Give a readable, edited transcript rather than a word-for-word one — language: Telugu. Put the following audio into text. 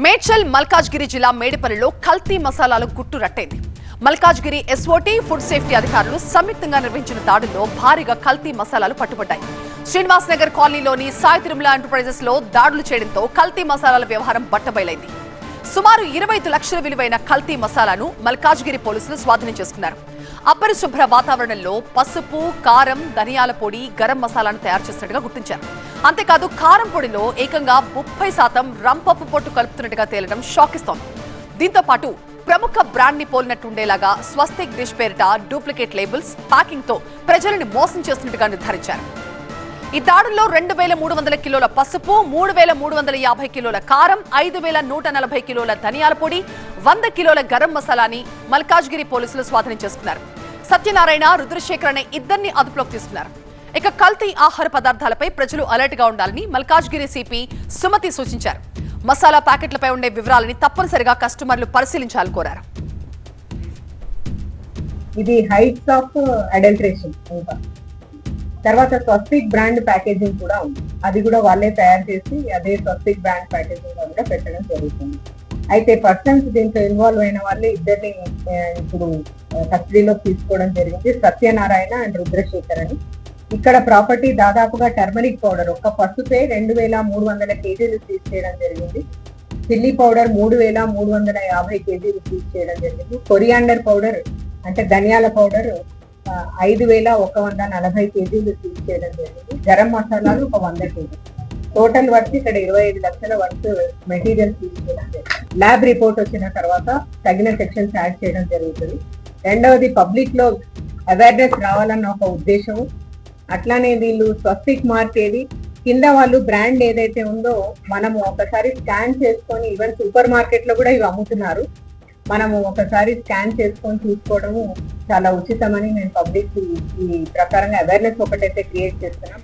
మేడ్చల్ మల్కాజ్గిరి జిల్లా మేడిపల్లిలో కల్తీ మసాలాలు గుట్టురట్టైంది. మల్కాజ్గిరి ఎస్ఓటీ ఫుడ్ సేఫ్టీ అధికారులు సంయుక్తంగా నిర్వహించిన దాడుల్లో భారీగా కల్తీ మసాలాలు పట్టుబడ్డాయి. శ్రీనివాస్ నగర్ కాలనీలోని సాయి తిరుమల ఎంటర్ప్రైజెస్ లో దాడులు చేయడంతో కల్తీ మసాలాల వ్యవహారం బట్టబయలైంది. సుమారు 25 లక్షల విలువైన కల్తీ మసాలాను మల్కాజ్గిరి పోలీసులు స్వాధీనం చేసుకున్నారు. అపరిశుభ్ర వాతావరణంలో పసుపు, కారం, ధనియాల పొడి, గరం మసాలాను తయారు చేస్తున్నట్టుగా గుర్తించారు. అంతేకాదు కారం పొడిలో ఏకంగా 30% రంపప్పు పొట్టు కలుపుతున్నట్టుగా తేలడం షాక్ ఇస్తోంది. దీంతో పాటు ప్రముఖ బ్రాండ్ ని పోలినట్టుండేలాగా స్వస్తిక్ డిష్ పేరిట డూప్లికేట్ లేబుల్స్, ప్యాకింగ్ తో ప్రజలను మోసం చేస్తున్నట్టుగా నిర్ధారించారు. ఈ దాడుల్లో 2300 కిలోల పసుపు, 3350 కిలోల కారం, 5140 కిలోల ధనియాల పొడి, 100 కిలోల గరం మసాలాని మల్కాజ్గిరి పోలీసులు స్వాధీనం చేసుకున్నారు. సత్యనారాయణ, రుద్రశేఖర్ అనే ఇద్దరిని అదుపులోకి తీసుకున్నారు. ఇక కల్తీ ఆహార పదార్థాలపై ప్రజలు అలర్ట్ గా ఉండాలని మల్కాజ్గిరి సిపి సుమతి సూచించారు. మసాలా ప్యాకెట్లపై ఉండే వివరాలని తప్పనిసరిగా కస్టమర్లు పరిశీలించాలని కోరారు. ఇది హైట్స్ ఆఫ్ అడల్ట్రేషన్. తర్వాత స్వస్తిక్ బ్రాండ్ ప్యాకేజింగ్ కూడా ఉంది. అది కూడా వాళ్ళే తయారు చేసి అదే స్వస్తిక్ బ్రాండ్ ప్యాకేజింగ్ కూడా పెట్టడం జరుగుతుంది. అయితే పర్సన్స్ దీంట్లో ఇన్వాల్వ్ అయిన వాళ్ళు ఇద్దరిని ఇప్పుడు కస్టడీలోకి తీసుకోవడం జరిగింది. సత్యనారాయణ అండ్ రుద్రశేఖర్ అని. ఇక్కడ ప్రాపర్టీ దాదాపుగా టర్మరిక్ పౌడర్ ఒక్క పసుపే 2300 కేజీలు సీజ్ చేయడం జరిగింది. చిల్లీ పౌడర్ 3350 కేజీలు సీజ్ చేయడం జరిగింది. కొరియాండర్ పౌడర్ అంటే ధనియాల పౌడర్ 5140 కేజీలు సీజ్ చేయడం జరిగింది. గరం మసాలాలు ఒక 100 కేజీలు. టోటల్ వర్త్ ఇక్కడ 25 లక్షల వర్త్ మెటీరియల్ సీజ్ చేయడం జరిగింది. ల్యాబ్ రిపోర్ట్ వచ్చిన తర్వాత తగిన సెక్షన్స్ యాడ్ చేయడం జరుగుతుంది. రెండవది పబ్లిక్ లో అవేర్నెస్ రావాలన్న ఒక ఉద్దేశం. అట్లానే వీళ్ళు స్వస్తిక్ మార్క్ ఏది కింద వాళ్ళు బ్రాండ్ ఏదైతే ఉందో మనము ఒకసారి స్కాన్ చేసుకొని, ఈవెన్ సూపర్ మార్కెట్ లో కూడా ఇవి అమ్ముతున్నారు, మనము ఒకసారి స్కాన్ చేసుకొని చూసుకోవడము చాలా ఉచితమని నేను పబ్లిక్ ఈ ప్రకారంగా అవేర్నెస్ ఒకటైతే క్రియేట్ చేస్తున్నాం.